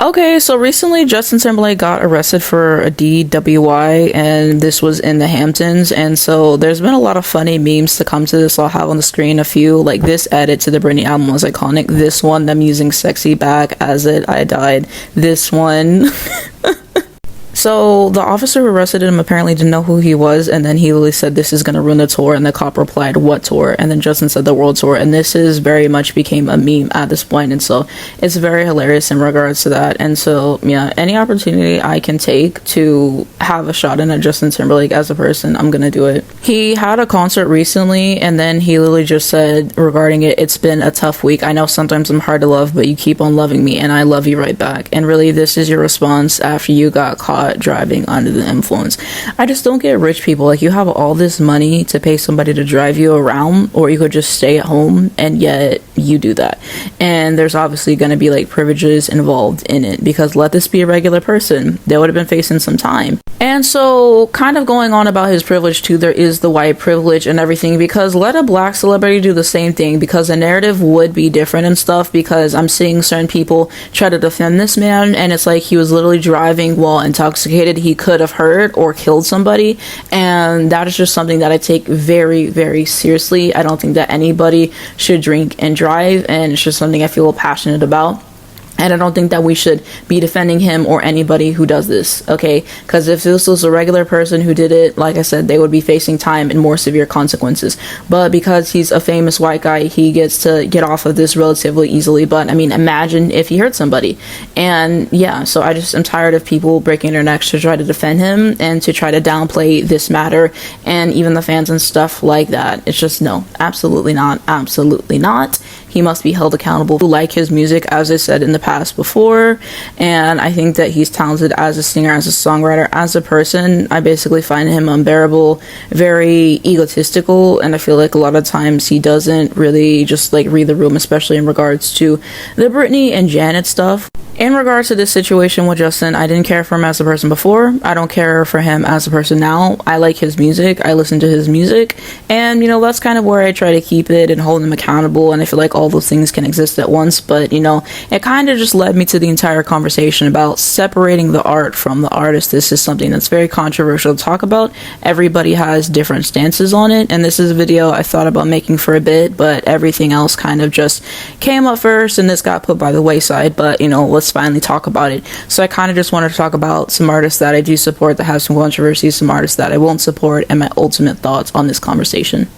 Okay, so recently Justin Timberlake got arrested for a DWI, and this was in the Hamptons. And so there's been a lot of funny memes to come to this. I'll have on the screen a few. Like, this edit to the Brandy album was iconic. This one, them using sexy back as it I died. This one. So the officer who arrested him apparently didn't know who he was, and then he literally said, "This is going to ruin the tour," and the cop replied, "What tour?" And then Justin said, "The world tour." And this is very much became a meme at this point, and so it's very hilarious in regards to that. And so yeah, any opportunity I can take to have a shot in at Justin Timberlake as a person, I'm gonna do it. He had a concert recently, and then he literally just said regarding it, "It's been a tough week. I know sometimes I'm hard to love, but you keep on loving me, and I love you right back." And really, this is your response after you got caught driving under the influence. I just don't get rich people. Like, you have all this money to pay somebody to drive you around, or you could just stay at home, and yet you do that. And there's obviously going to be like privileges involved in it, because let this be a regular person, they would have been facing some time. And so, kind of going on about his privilege too, there is the white privilege and everything, because let a black celebrity do the same thing, because the narrative would be different and stuff. Because I'm seeing certain people try to defend this man, and it's like he was literally driving while intoxicated. He could have hurt or killed somebody, and that is just something that I take very, very seriously. I don't think that anybody should drink and drive, and it's just something I feel passionate about. And I don't think that we should be defending him or anybody who does this, okay? Because if this was a regular person who did it, like I said, they would be facing time and more severe consequences. But because he's a famous white guy, he gets to get off of this relatively easily. But, I mean, imagine if he hurt somebody. And, yeah, so I just am tired of people breaking their necks to try to defend him and to try to downplay this matter, and even the fans and stuff like that. It's just, no, absolutely not, absolutely not. He must be held accountable. I like his music, as I said in the past before, and I think that he's talented as a singer, as a songwriter, as a person. I basically find him unbearable, very egotistical, and I feel like a lot of times he doesn't really just like read the room, especially in regards to the Britney and Janet stuff. In regards to this situation with Justin, I didn't care for him as a person before. I don't care for him as a person now. I like his music. I listen to his music. And, you know, that's kind of where I try to keep it and hold him accountable. And I feel like all those things can exist at once. But, you know, it kind of just led me to the entire conversation about separating the art from the artist. This is something that's very controversial to talk about. Everybody has different stances on it. And this is a video I thought about making for a bit, but everything else kind of just came up first and this got put by the wayside. But, you know, let's finally talk about it. So I kind of just wanted to talk about some artists that I do support that have some controversies, some artists that I won't support, and my ultimate thoughts on this conversation.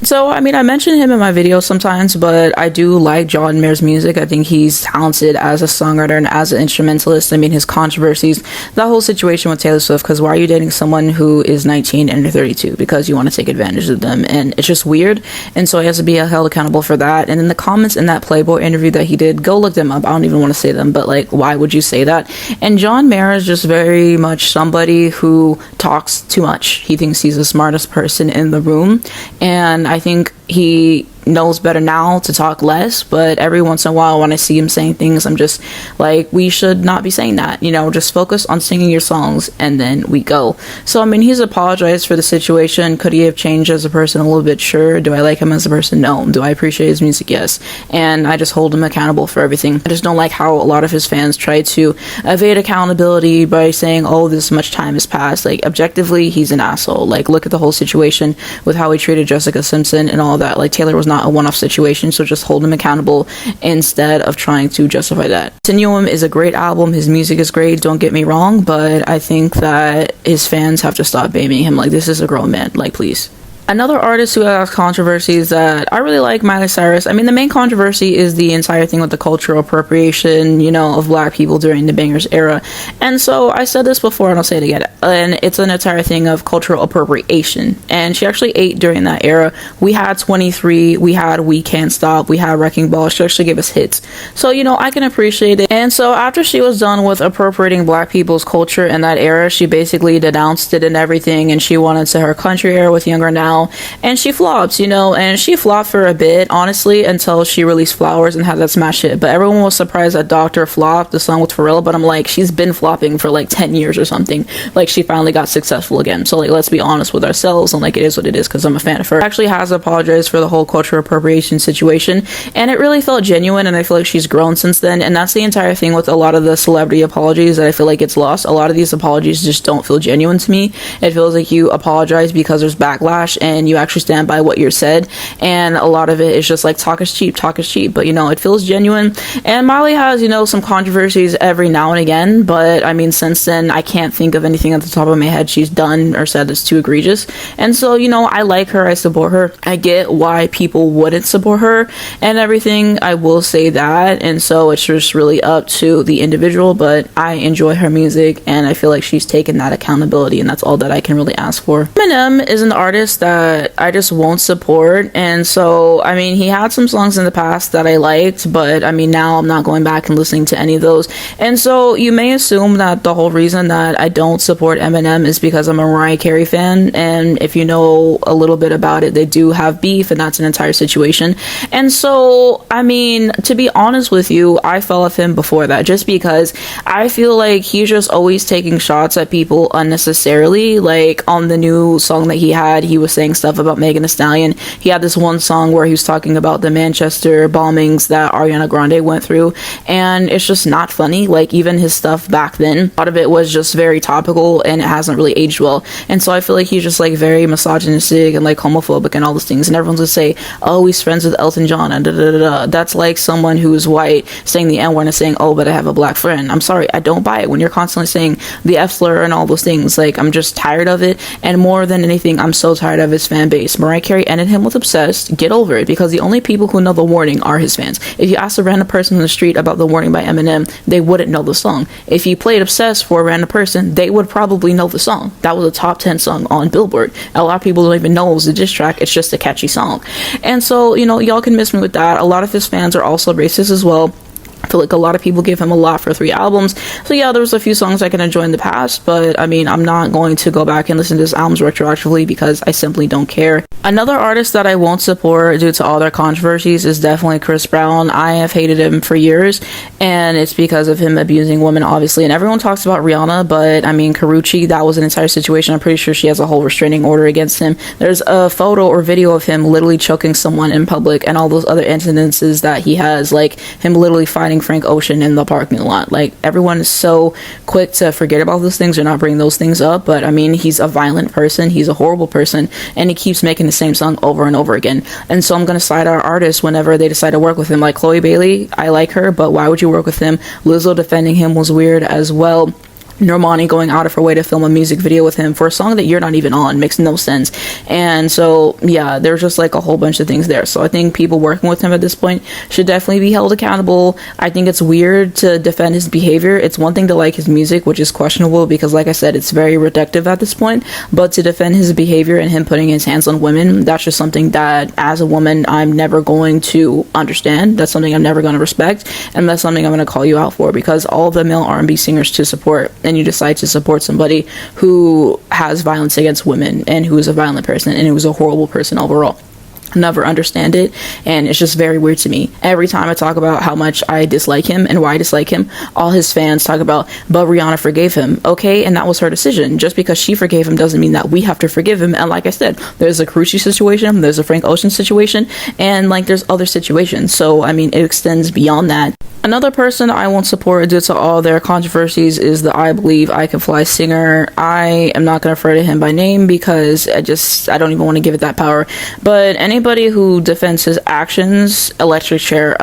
So, I mean, I mention him in my videos sometimes, but I do like John Mayer's music. I think he's talented as a songwriter and as an instrumentalist. I mean, his controversies, that whole situation with Taylor Swift, because why are you dating someone who is 19 and you're 32? Because you want to take advantage of them, and it's just weird, and so he has to be held accountable for that. And in the comments in that Playboy interview that he did, go look them up. I don't even want to say them, but, like, why would you say that? And John Mayer is just very much somebody who talks too much. He thinks he's the smartest person in the room, and I think he knows better now to talk less, but every once in a while when I see him saying things, I'm just like, we should not be saying that, you know, just focus on singing your songs and then we go. So I mean, he's apologized for the situation. Could he have changed as a person a little bit? Sure. Do I like him as a person? No. Do I appreciate his music? Yes. And I just hold him accountable for everything. I just don't like how a lot of his fans try to evade accountability by saying, oh, this much time has passed. Like, objectively, he's an asshole. Like, look at the whole situation with how he treated Jessica Simpson and all that. Like, Taylor was not a one-off situation, so just hold him accountable instead of trying to justify that. Continuum is a great album. His music is great, don't get me wrong, but I think that his fans have to stop blaming him. Like, this is a grown man, like, please. Another artist who has controversies that I really like, Miley Cyrus. I mean, the main controversy is the entire thing with the cultural appropriation, you know, of black people during the Bangers era. And so I said this before and I'll say it again. And it's an entire thing of cultural appropriation. And she actually ate during that era. We had 23, we had We Can't Stop, we had Wrecking Ball. She actually gave us hits. So, you know, I can appreciate it. And so after she was done with appropriating black people's culture in that era, she basically denounced it and everything. And she went into her country era with Younger Now. now, and she flopped, and she flopped for a bit, honestly, until she released Flowers and had that smash hit. But everyone was surprised that Doctor flopped, the song with Pharrell, but I'm like, she's been flopping for like 10 years or something. Like, she finally got successful again. So like, let's be honest with ourselves, and like, it is what it is, because I'm a fan of her. Actually has apologized for the whole cultural appropriation situation, and it really felt genuine, and I feel like she's grown since then. And that's the entire thing with a lot of the celebrity apologies that I feel like gets lost. A lot of these apologies just don't feel genuine to me. It feels like you apologize because there's backlash and you actually stand by what you said, and a lot of it is just like talk is cheap, but it feels genuine. And Miley has some controversies every now and again, but I mean, since then I can't think of anything at the top of my head she's done or said that's too egregious. And so I like her, I support her, I get why people wouldn't support her and everything, I will say that. And so it's just really up to the individual, but I enjoy her music and I feel like she's taken that accountability, and that's all that I can really ask for. Eminem is an artist that I just won't support, and so I mean, he had some songs in the past that I liked, but I mean, now I'm not going back and listening to any of those. And so you may assume that the whole reason that I don't support Eminem is because I'm a Mariah Carey fan, and if you know a little bit about it, they do have beef, and that's an entire situation. And so I mean, to be honest with you, I fell off him before that, just because I feel like he's just always taking shots at people unnecessarily. Like, on the new song that he was saying stuff about Megan Thee Stallion. He had this one song where he was talking about the Manchester bombings that Ariana Grande went through, and it's just not funny. Like, even his stuff back then, a lot of it was just very topical and it hasn't really aged well. And so I feel like he's just like very misogynistic and like homophobic and all those things, and everyone's gonna say, oh, he's friends with Elton John and da-da-da-da. That's like someone who's white saying the N-word and saying, oh, but I have a black friend. I'm sorry, I don't buy it when you're constantly saying the F slur and all those things. Like, I'm just tired of it, and more than anything, I'm so tired of his fan base. Mariah Carey ended him with Obsessed. Get over it, because the only people who know the warning are his fans. If you ask a random person in the street about the warning by Eminem, they wouldn't know the song. If you played Obsessed for a random person, they would probably know the song. That was a top 10 song on Billboard. A lot of people don't even know it was a diss track. It's just a catchy song. And so, y'all can miss me with that. A lot of his fans are also racist as well. I feel like a lot of people give him a lot for 3 albums. So yeah, there was a few songs I can enjoy in the past, but I mean, I'm not going to go back and listen to his albums retroactively because I simply don't care. Another artist that I won't support due to all their controversies is definitely Chris Brown. I have hated him for years, and it's because of him abusing women, obviously. And everyone talks about Rihanna, but I mean, Karrueche, that was an entire situation. I'm pretty sure she has a whole restraining order against him. There's a photo or video of him literally choking someone in public, and all those other incidences that he has, like him literally fighting Frank Ocean in the parking lot. Like, everyone is so quick to forget about those things or not bring those things up, but I mean, he's a violent person, he's a horrible person, and he keeps making the same song over and over again. And so I'm gonna side our artists whenever they decide to work with him. Like Chloe Bailey, I like her, but why would you work with him? Lizzo defending him was weird as well. Normani going out of her way to film a music video with him for a song that you're not even on makes no sense. And so yeah, there's just like a whole bunch of things there. So I think people working with him at this point should definitely be held accountable. I think it's weird to defend his behavior. It's one thing to like his music, which is questionable because, like I said, it's very reductive at this point, but to defend his behavior and him putting his hands on women, that's just something that as a woman I'm never going to understand. That's something I'm never going to respect, and that's something I'm going to call you out for, because all the male R&B singers to support, and you decide to support somebody who has violence against women and who is a violent person and who is a horrible person overall. Never understand it, and it's just very weird to me. Every time I talk about how much I dislike him and why I dislike him, all his fans talk about, but Rihanna forgave him. Okay, and that was her decision. Just because she forgave him doesn't mean that we have to forgive him. And like I said, there's a Karrueche situation, there's a Frank Ocean situation, and like there's other situations. So I mean, it extends beyond that. Another person I won't support due to all their controversies is the I Believe I Can Fly singer. I am not going to refer to him by name because I don't even want to give it that power. But anybody who defends his actions, electric chair,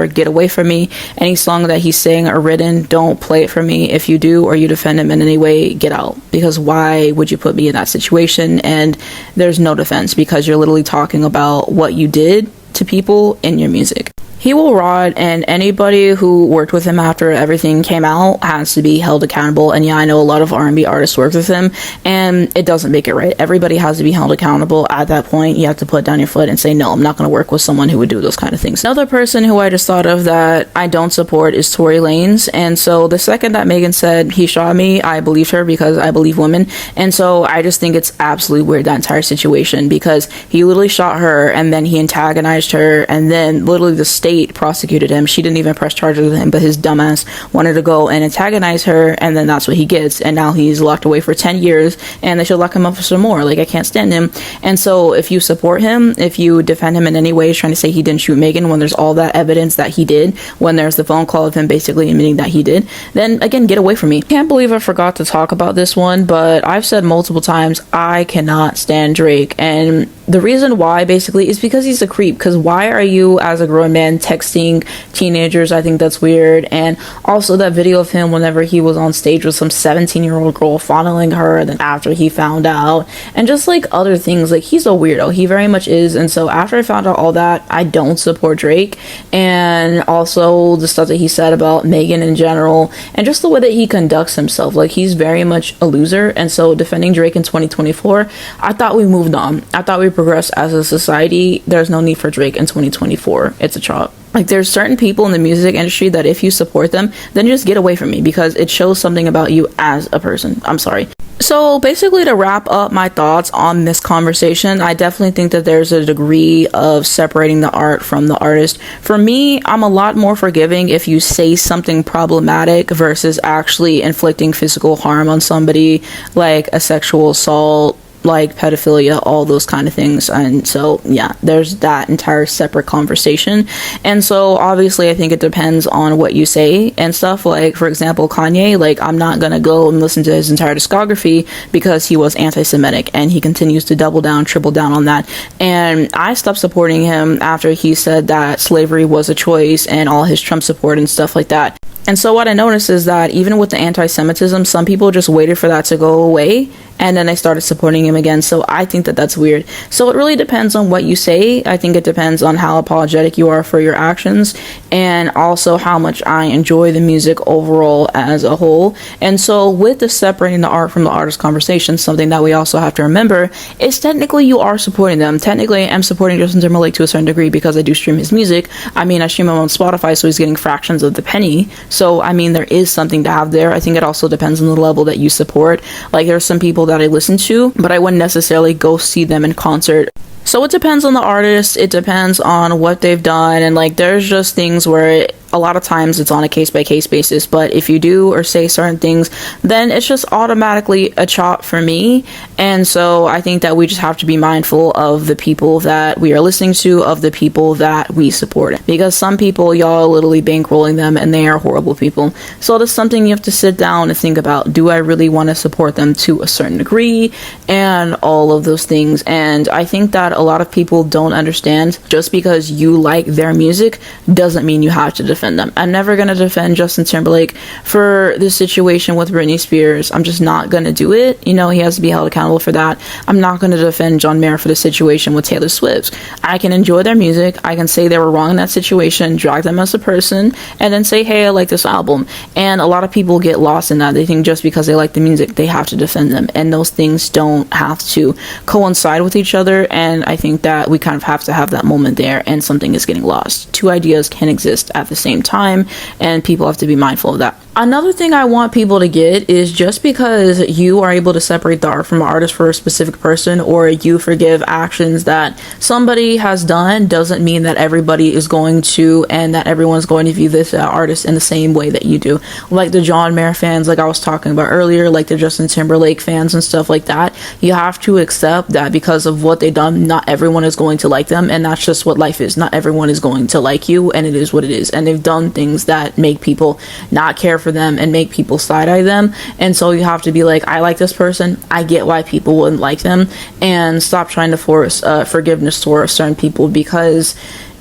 get away from me. Any song that he's sang or written, don't play it for me. If you do, or you defend him in any way, get out. Because why would you put me in that situation? And there's no defense, because you're literally talking about what you did to people in your music. He will rot, and anybody who worked with him after everything came out has to be held accountable. And yeah, I know a lot of R&B artists worked with him, and it doesn't make it right. Everybody has to be held accountable. At that point, you have to put down your foot and say, no, I'm not going to work with someone who would do those kind of things. Another person who I just thought of that I don't support is Tory Lanez. And so the second that Megan said he shot me, I believed her because I believe women. And so I just think it's absolutely weird, that entire situation, because he literally shot her, and then he antagonized her, and then literally the state prosecuted him. She didn't even press charges with him, but his dumbass wanted to go and antagonize her, and then that's what he gets. And now he's locked away for 10 years, and they should lock him up for some more. Like, I can't stand him. And so if you support him, if you defend him in any way, trying to say he didn't shoot Megan when there's all that evidence that he did, when there's the phone call of him basically admitting that he did, then again, get away from me. Can't believe I forgot to talk about this one, but I've said multiple times I cannot stand Drake, and the reason why basically is because he's a creep. Because why are you, as a grown man, texting teenagers? I think that's weird. And also that video of him whenever he was on stage with some 17-year-old girl, fondling her, and then after he found out, and just like other things. Like, he's a weirdo, he very much is. And so after I found out all that, I don't support Drake. And also the stuff that he said about Megan in general, and just the way that he conducts himself, like, he's very much a loser. And so defending Drake in 2024, I thought we moved on. I thought we progressed as a society. There's no need for Drake in 2024. It's a chop. Like, there's certain people in the music industry that if you support them, then just get away from me, because it shows something about you as a person. I'm sorry. So basically, to wrap up my thoughts on this conversation, I definitely think that there's a degree of separating the art from the artist. For me, I'm a lot more forgiving if you say something problematic versus actually inflicting physical harm on somebody, like a sexual assault, like pedophilia, all those kind of things. And so yeah, there's that entire separate conversation. And so obviously I think it depends on what you say and stuff. Like, for example, Kanye, like, I'm not gonna go and listen to his entire discography because he was anti-Semitic, and he continues to double down, triple down on that. And I stopped supporting him after he said that slavery was a choice, and all his Trump support and stuff like that. And so what I noticed is that even with the anti-Semitism, some people just waited for that to go away, and then they started supporting him again. So I think that that's weird. So it really depends on what you say. I think it depends on how apologetic you are for your actions, and also how much I enjoy the music overall as a whole. And so with the separating the art from the artist conversation, something that we also have to remember is technically you are supporting them. Technically, I'm supporting Justin Timberlake to a certain degree because I do stream his music. I mean, I stream him on Spotify, so he's getting fractions of the penny. So, I mean, there is something to have there. I think it also depends on the level that you support. Like, there's some people that I listen to, but I wouldn't necessarily go see them in concert. So it depends on the artist, it depends on what they've done, and like, there's just things where a lot of times it's on a case-by-case basis. But if you do or say certain things, then it's just automatically a chop for me. And so I think that we just have to be mindful of the people that we are listening to, of the people that we support, because some people, y'all are literally bankrolling them, and they are horrible people. So that's something you have to sit down and think about. Do I really want to support them to a certain degree, and all of those things? And I think that a lot of people don't understand, just because you like their music doesn't mean you have to defend them. I'm never going to defend Justin Timberlake for this situation with Britney Spears. I'm just not going to do it. You know, he has to be held accountable for that. I'm not going to defend John Mayer for the situation with Taylor Swift. I can enjoy their music. I can say they were wrong in that situation, drag them as a person, and then say, hey, I like this album. And a lot of people get lost in that. They think just because they like the music, they have to defend them. And those things don't have to coincide with each other. And I think that we kind of have to have that moment there, and something is getting lost. Two ideas can exist at the same time, and people have to be mindful of that. Another thing I want people to get is, just because you are able to separate the art from an artist for a specific person, or you forgive actions that somebody has done, doesn't mean that everybody is going to, and that everyone's going to view this artist in the same way that you do. Like the John Mayer fans, like I was talking about earlier, like the Justin Timberlake fans and stuff like that. You have to accept that because of what they've done, not everyone is going to like them, and that's just what life is. Not everyone is going to like you, and it is what it is. And they've done things that make people not care for them and make people side-eye them. And so you have to be like, I like this person, I get why people wouldn't like them, and stop trying to force forgiveness for certain people, because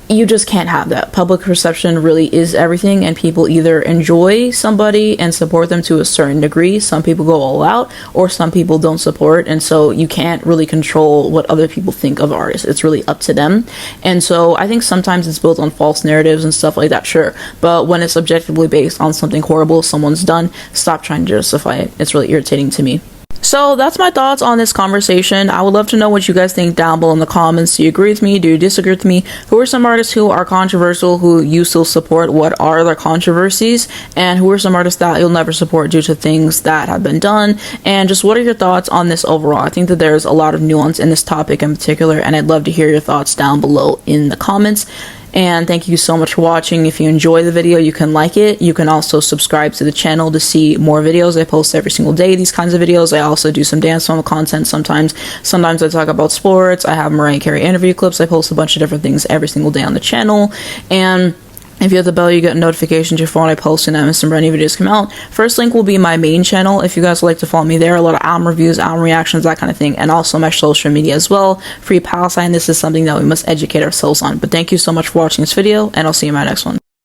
you just can't have that. Public perception really is everything, and people either enjoy somebody and support them to a certain degree. Some people go all out, or some people don't support, and so you can't really control what other people think of artists. It's really up to them. And so I think sometimes it's built on false narratives and stuff like that, sure, but when it's objectively based on something horrible someone's done, stop trying to justify it. It's really irritating to me. So that's my thoughts on this conversation. I would love to know what you guys think down below in the comments. Do you agree with me? Do you disagree with me? Who are some artists who are controversial, who you still support? What are their controversies? And who are some artists that you'll never support due to things that have been done? And just what are your thoughts on this overall? I think that there's a lot of nuance in this topic in particular, and I'd love to hear your thoughts down below in the comments. And thank you so much for watching. If you enjoy the video, you can like it. You can also subscribe to the channel to see more videos. I post every single day these kinds of videos. I also do some dance film content sometimes. Sometimes I talk about sports. I have Mariah Carey interview clips. I post a bunch of different things every single day on the channel. And if you hit the bell, you get notifications to your phone when I post and Miss and Brandy videos come out. First link will be my main channel if you guys would like to follow me there. A lot of album reviews, album reactions, that kind of thing. And also my social media as well. Free Palestine. This is something that we must educate ourselves on. But thank you so much for watching this video, and I'll see you in my next one.